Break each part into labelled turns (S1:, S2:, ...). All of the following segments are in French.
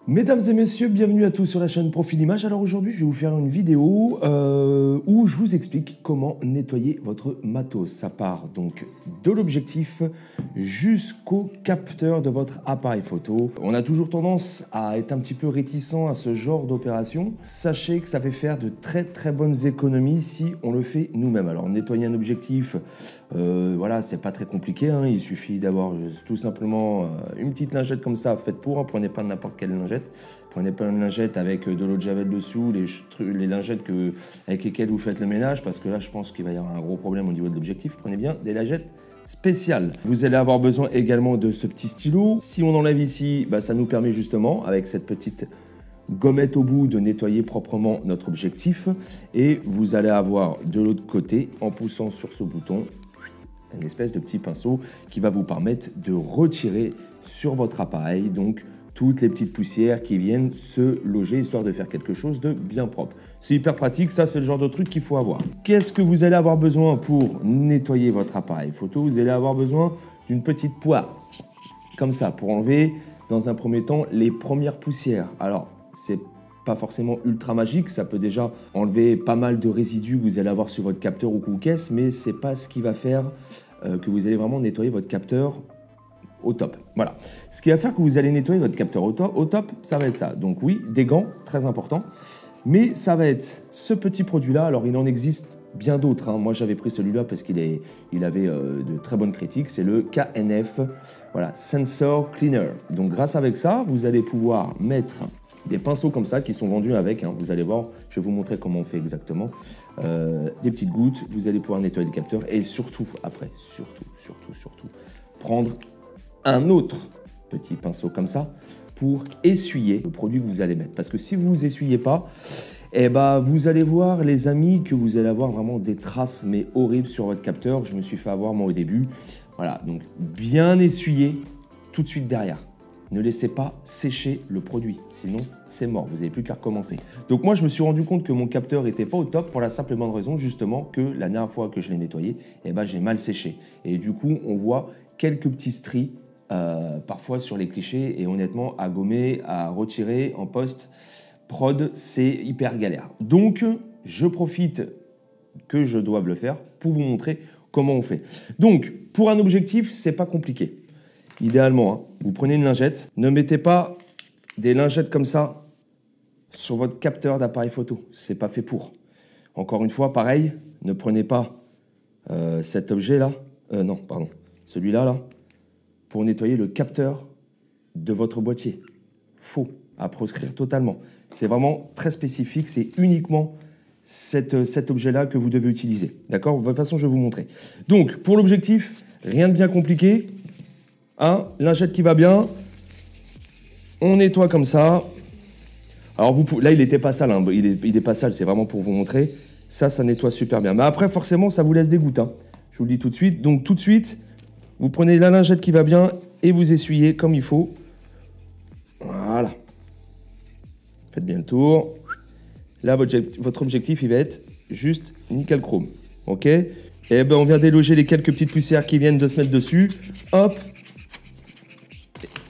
S1: Mesdames et messieurs, bienvenue à tous sur la chaîne Profil Image. Alors aujourd'hui, je vais vous faire une vidéo où je vous explique comment nettoyer votre matos. Ça part donc de l'objectif jusqu'au capteur de votre appareil photo. On a toujours tendance à être un petit peu réticent à ce genre d'opération. Sachez que ça fait faire de très bonnes économies si on le fait nous-mêmes. Alors nettoyer un objectif, voilà, c'est pas très compliqué, hein. Il suffit d'avoir tout simplement une petite lingette comme ça, faite pour, hein. Prenez pas n'importe quelle lingette. Prenez pas une lingette avec de l'eau de javel dessous, les lingettes avec lesquelles vous faites le ménage, parce que là, je pense qu'il va y avoir un gros problème au niveau de l'objectif. Prenez bien des lingettes spéciales. Vous allez avoir besoin également de ce petit stylo. Si on enlève ici, bah, ça nous permet justement, avec cette petite gommette au bout, de nettoyer proprement notre objectif. Et vous allez avoir de l'autre côté, en poussant sur ce bouton, une espèce de petit pinceau qui va vous permettre de retirer sur votre appareil, donc toutes les petites poussières qui viennent se loger, histoire de faire quelque chose de bien propre. C'est hyper pratique, ça c'est le genre de truc qu'il faut avoir. Qu'est-ce que vous allez avoir besoin pour nettoyer votre appareil photo? Vous allez avoir besoin d'une petite poire, comme ça, pour enlever dans un premier temps les premières poussières. Alors, c'est pas forcément ultra magique, ça peut déjà enlever pas mal de résidus que vous allez avoir sur votre capteur ou caisse, mais c'est pas ce qui va faire que vous allez vraiment nettoyer votre capteur au top. Voilà. Ce qui va faire que vous allez nettoyer votre capteur au top, ça va être ça. Donc oui, des gants, très important. Mais ça va être ce petit produit-là. Alors, il en existe bien d'autres, hein. Moi, j'avais pris celui-là parce qu'il avait de très bonnes critiques. C'est le KNF, voilà, Sensor Cleaner. Donc, grâce avec ça, vous allez pouvoir mettre des pinceaux comme ça qui sont vendus avec, hein. Vous allez voir, je vais vous montrer comment on fait exactement. Des petites gouttes, vous allez pouvoir nettoyer le capteur. Et surtout, après, surtout, prendre un autre petit pinceau comme ça pour essuyer le produit que vous allez mettre. Parce que si vous ne essuyez pas, eh ben, vous allez voir, les amis, que vous allez avoir vraiment des traces mais horribles sur votre capteur. Je me suis fait avoir moi au début. Voilà, donc bien essuyer tout de suite derrière. Ne laissez pas sécher le produit, sinon c'est mort, vous n'avez plus qu'à recommencer. Donc moi je me suis rendu compte que mon capteur n'était pas au top pour la simple et bonne raison justement que la dernière fois que je l'ai nettoyé, eh ben, j'ai mal séché. Et du coup on voit quelques petits stries parfois sur les clichés, et honnêtement à gommer, à retirer en post prod, c'est hyper galère. Donc je profite que je doive le faire pour vous montrer comment on fait. Donc pour un objectif, c'est pas compliqué. Idéalement, hein, vous prenez une lingette, ne mettez pas des lingettes comme ça sur votre capteur d'appareil photo, c'est pas fait pour. Encore une fois, pareil, ne prenez pas cet objet-là, non, pardon, celui-là, là, pour nettoyer le capteur de votre boîtier. Faux, à proscrire totalement. C'est vraiment très spécifique, c'est uniquement cet objet-là que vous devez utiliser. D'accord? De toute façon, je vais vous montrer. Donc, pour l'objectif, rien de bien compliqué. Hein, lingette qui va bien. On nettoie comme ça. Alors, là, il n'était pas sale, hein. Il est pas sale, c'est vraiment pour vous montrer. Ça nettoie super bien. Mais après, forcément, ça vous laisse des gouttes, hein. Je vous le dis tout de suite. Donc, tout de suite, vous prenez la lingette qui va bien et vous essuyez comme il faut. Voilà. Faites bien le tour. Là, votre objectif, il va être juste nickel chrome. OK? Et ben, on vient déloger les quelques petites poussières qui viennent de se mettre dessus. Hop.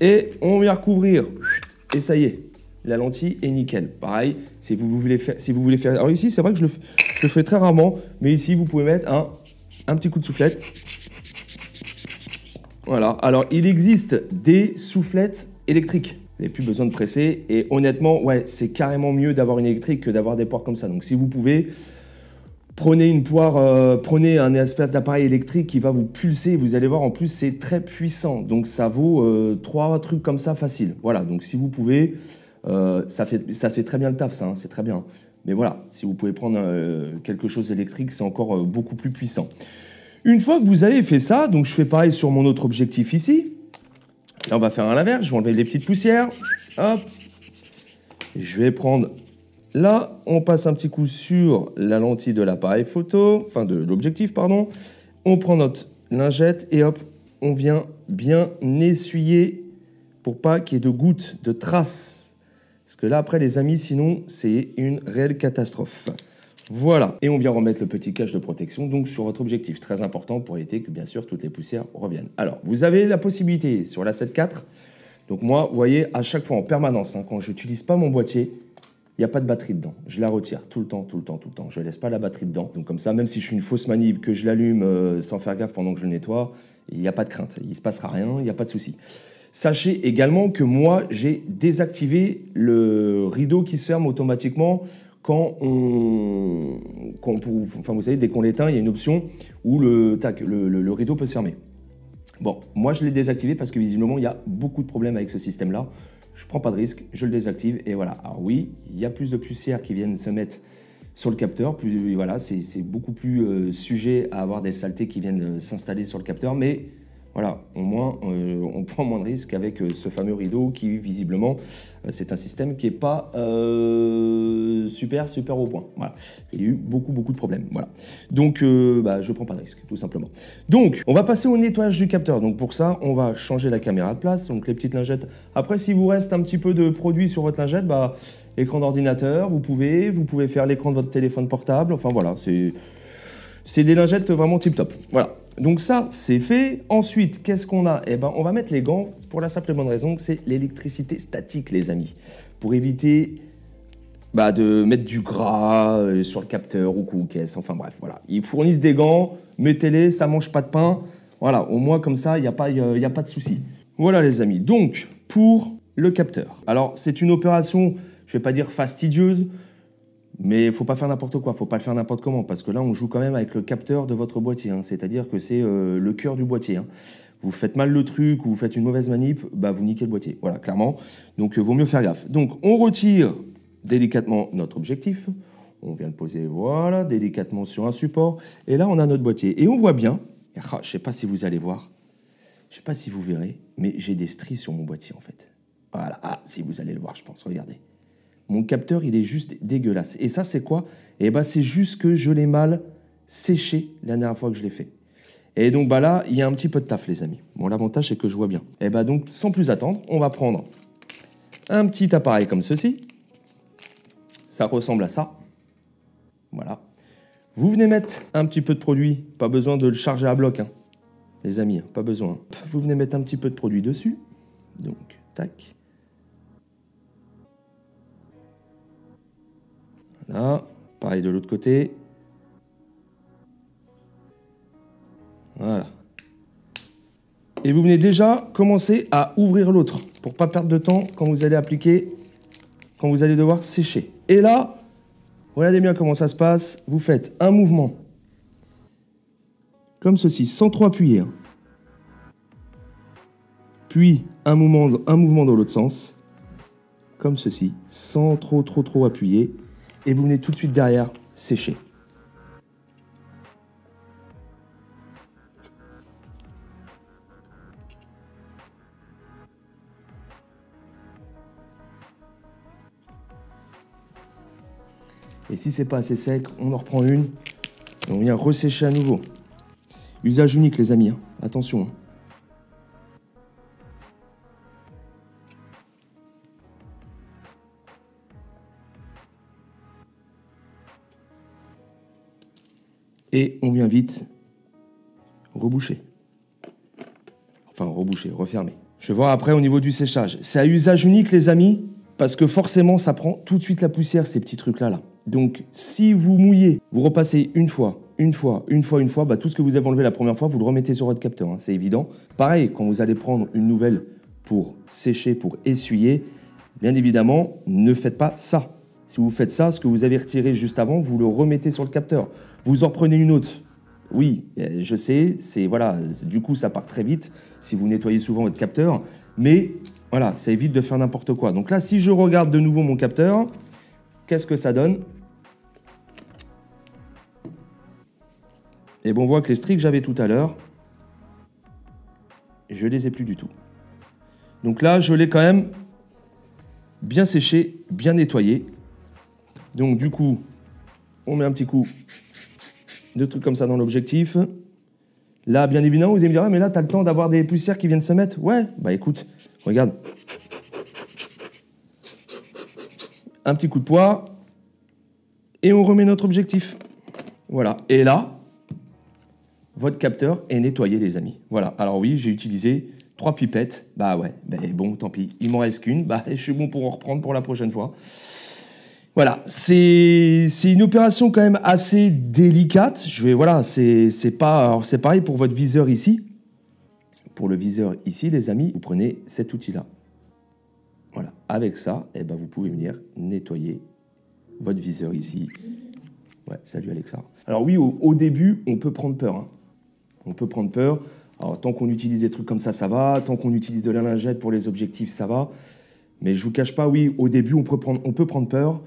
S1: Et on vient recouvrir. Et ça y est. La lentille est nickel. Pareil, si vous voulez faire... Alors ici, c'est vrai que je le fais très rarement. Mais ici, vous pouvez mettre un petit coup de soufflette. Voilà, alors il existe des soufflettes électriques. Vous n'avez plus besoin de presser et honnêtement, ouais, c'est carrément mieux d'avoir une électrique que d'avoir des poires comme ça. Donc si vous pouvez, prenez une poire, prenez un espèce d'appareil électrique qui va vous pulser. Vous allez voir, en plus, c'est très puissant. Donc ça vaut 3 trucs comme ça facile. Voilà, donc si vous pouvez, ça fait très bien le taf, ça, hein, c'est très bien. Mais voilà, si vous pouvez prendre quelque chose d'électrique, c'est encore beaucoup plus puissant. Une fois que vous avez fait ça, donc je fais pareil sur mon autre objectif ici. Là, on va faire à l'inverse. Je vais enlever les petites poussières. Hop. Je vais prendre... Là, on passe un petit coup sur la lentille de l'appareil photo, enfin de l'objectif, pardon. On prend notre lingette et hop, on vient bien essuyer pour pas qu'il y ait de gouttes, de traces. Parce que là, après, les amis, sinon, c'est une réelle catastrophe. Voilà, et on vient remettre le petit cache de protection donc sur votre objectif, très important pour éviter que bien sûr toutes les poussières reviennent. Alors, vous avez la possibilité sur la 7.4 Donc moi, vous voyez, à chaque fois, en permanence, hein, quand je n'utilise pas mon boîtier, il n'y a pas de batterie dedans. Je la retire tout le temps, tout le temps, tout le temps. Je ne laisse pas la batterie dedans. Donc comme ça, même si je suis une fausse manip, que je l'allume sans faire gaffe pendant que je le nettoie, il n'y a pas de crainte. Il ne se passera rien, il n'y a pas de souci. Sachez également que moi, j'ai désactivé le rideau qui se ferme automatiquement quand vous savez, dès qu'on l'éteint, il y a une option où le rideau peut se fermer. Bon, moi, je l'ai désactivé parce que visiblement, il y a beaucoup de problèmes avec ce système-là. Je ne prends pas de risque, je le désactive et voilà. Alors oui, il y a plus de poussière qui viennent se mettre sur le capteur. Voilà, c'est beaucoup plus sujet à avoir des saletés qui viennent s'installer sur le capteur, mais voilà, au moins, on prend moins de risques avec ce fameux rideau qui, visiblement, c'est un système qui n'est pas super au point. Voilà. Il y a eu beaucoup de problèmes. Voilà. Donc, je ne prends pas de risque, tout simplement. Donc, on va passer au nettoyage du capteur. Donc, pour ça, on va changer la caméra de place. Donc, les petites lingettes. Après, s'il vous reste un petit peu de produit sur votre lingette, l'écran d'ordinateur, vous pouvez faire l'écran de votre téléphone portable. Enfin, voilà, c'est des lingettes vraiment tip-top. Voilà. Donc ça, c'est fait. Ensuite, qu'est-ce qu'on a? Eh ben, on va mettre les gants pour la simple et bonne raison que c'est l'électricité statique, les amis. Pour éviter de mettre du gras sur le capteur ou caisse. Enfin bref, voilà. Ils fournissent des gants, mettez-les, ça mange pas de pain. Voilà, au moins comme ça, il n'y a pas de souci. Voilà les amis. Donc, pour le capteur. Alors, c'est une opération, je ne vais pas dire fastidieuse, mais il ne faut pas faire n'importe quoi, il ne faut pas le faire n'importe comment, parce que là, on joue quand même avec le capteur de votre boîtier, hein, c'est-à-dire que c'est le cœur du boîtier. Hein. Vous faites mal le truc ou vous faites une mauvaise manip, vous niquez le boîtier, voilà, clairement. Donc, vaut mieux faire gaffe. Donc, on retire délicatement notre objectif. On vient le poser, voilà, délicatement sur un support. Et là, on a notre boîtier. Et on voit bien, je ne sais pas si vous allez voir, je ne sais pas si vous verrez, mais j'ai des stries sur mon boîtier, en fait. Voilà, si vous allez le voir, je pense, regardez. Mon capteur, il est juste dégueulasse. Et ça, c'est quoi? Eh ben, c'est juste que je l'ai mal séché la dernière fois que je l'ai fait. Et donc, là, il y a un petit peu de taf, les amis. Bon, l'avantage, c'est que je vois bien. Et donc, sans plus attendre, on va prendre un petit appareil comme ceci. Ça ressemble à ça. Voilà. Vous venez mettre un petit peu de produit. Pas besoin de le charger à bloc, hein. Les amis, pas besoin. Vous venez mettre un petit peu de produit dessus. Donc, tac. Voilà, pareil de l'autre côté. Voilà. Et vous venez déjà commencer à ouvrir l'autre pour pas perdre de temps quand vous allez appliquer, quand vous allez devoir sécher. Et là, regardez bien comment ça se passe. Vous faites un mouvement comme ceci, sans trop appuyer. Hein. Puis un mouvement dans l'autre sens, comme ceci, sans trop appuyer. Et vous venez tout de suite derrière sécher. Et si c'est pas assez sec, on en reprend une et on vient ressécher à nouveau. Usage unique, les amis, hein. Attention. Hein. Et on vient vite reboucher. Enfin, reboucher, refermer. Je vais voir après au niveau du séchage. C'est à usage unique, les amis, parce que forcément, ça prend tout de suite la poussière, ces petits trucs-là. Donc, si vous mouillez, vous repassez une fois, tout ce que vous avez enlevé la première fois, vous le remettez sur votre capteur, hein, c'est évident. Pareil, quand vous allez prendre une nouvelle pour sécher, pour essuyer, bien évidemment, ne faites pas ça. Si vous faites ça, ce que vous avez retiré juste avant, vous le remettez sur le capteur. Vous en prenez une autre. Oui, je sais, du coup, ça part très vite si vous nettoyez souvent votre capteur. Mais voilà, ça évite de faire n'importe quoi. Donc là, si je regarde de nouveau mon capteur, qu'est-ce que ça donne? Et bon, on voit que les stries que j'avais tout à l'heure, je les ai plus du tout. Donc là, je l'ai quand même bien séché, bien nettoyé. Donc du coup, on met un petit coup de trucs comme ça dans l'objectif. Là, bien évidemment, vous allez me dire, ah, mais là, tu as le temps d'avoir des poussières qui viennent se mettre. Ouais, écoute, regarde. Un petit coup de poids. Et on remet notre objectif. Voilà. Et là, votre capteur est nettoyé, les amis. Voilà. Alors oui, j'ai utilisé 3 pipettes. Bah ouais, bon, tant pis. Il m'en reste qu'une. Bah, je suis bon pour en reprendre pour la prochaine fois. Voilà, c'est une opération quand même assez délicate. Voilà, c'est pareil pour votre viseur ici. Pour le viseur ici, les amis, vous prenez cet outil-là. Voilà, avec ça, eh ben, vous pouvez venir nettoyer votre viseur ici. Ouais, salut Alexa. Alors oui, au début, on peut prendre peur. Hein. On peut prendre peur. Alors tant qu'on utilise des trucs comme ça va. Tant qu'on utilise de la lingette pour les objectifs, ça va. Mais je vous cache pas, oui, au début, on peut prendre peur.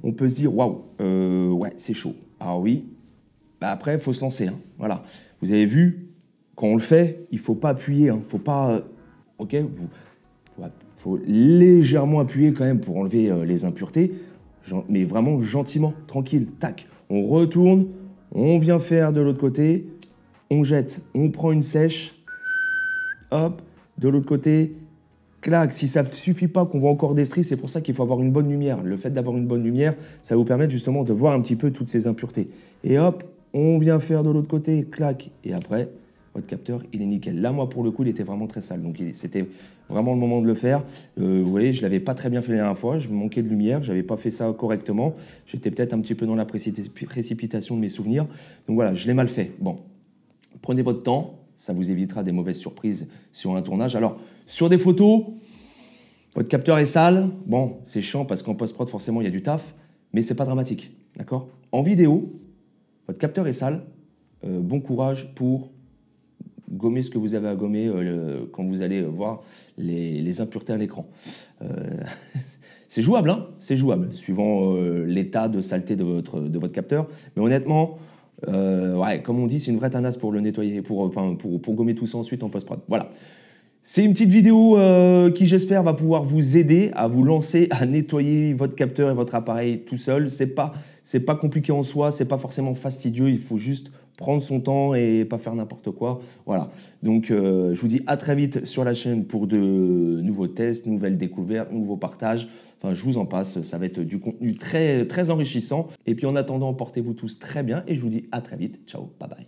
S1: On peut se dire, waouh, ouais, c'est chaud. Alors oui, bah après, il faut se lancer. Hein. Voilà. Vous avez vu, quand on le fait, il ne faut pas appuyer. Hein. Faut pas, ok, faut légèrement appuyer quand même pour enlever les impuretés, mais vraiment gentiment, tranquille. Tac, on retourne, on vient faire de l'autre côté, on jette, on prend une sèche, hop, de l'autre côté. Clac, si ça ne suffit pas qu'on voit encore des stries, c'est pour ça qu'il faut avoir une bonne lumière. Le fait d'avoir une bonne lumière, ça va vous permettre justement de voir un petit peu toutes ces impuretés. Et hop, on vient faire de l'autre côté, clac. Et après, votre capteur, il est nickel. Là, moi, pour le coup, il était vraiment très sale. Donc, c'était vraiment le moment de le faire. Vous voyez, je ne l'avais pas très bien fait la dernière fois. Je me manquais de lumière. Je n'avais pas fait ça correctement. J'étais peut-être un petit peu dans la précipitation de mes souvenirs. Donc voilà, je l'ai mal fait. Bon, prenez votre temps. Ça vous évitera des mauvaises surprises sur un tournage. Alors, sur des photos, votre capteur est sale. Bon, c'est chiant parce qu'en post-prod, forcément, il y a du taf, mais c'est pas dramatique, d'accord? En vidéo, votre capteur est sale. Bon courage pour gommer ce que vous avez à gommer quand vous allez voir les impuretés à l'écran. C'est jouable, hein? C'est jouable, suivant l'état de saleté de votre capteur. Mais honnêtement... ouais, comme on dit, c'est une vraie tanasse pour le nettoyer, pour gommer tout ça ensuite en post-prod. Voilà. C'est une petite vidéo qui, j'espère, va pouvoir vous aider à vous lancer à nettoyer votre capteur et votre appareil tout seul. C'est pas compliqué en soi, c'est pas forcément fastidieux. Il faut juste prendre son temps et pas faire n'importe quoi. Voilà. Donc, je vous dis à très vite sur la chaîne pour de nouveaux tests, nouvelles découvertes, nouveaux partages. Enfin, je vous en passe. Ça va être du contenu très, très enrichissant. Et puis, en attendant, portez-vous tous très bien et je vous dis à très vite. Ciao, bye bye.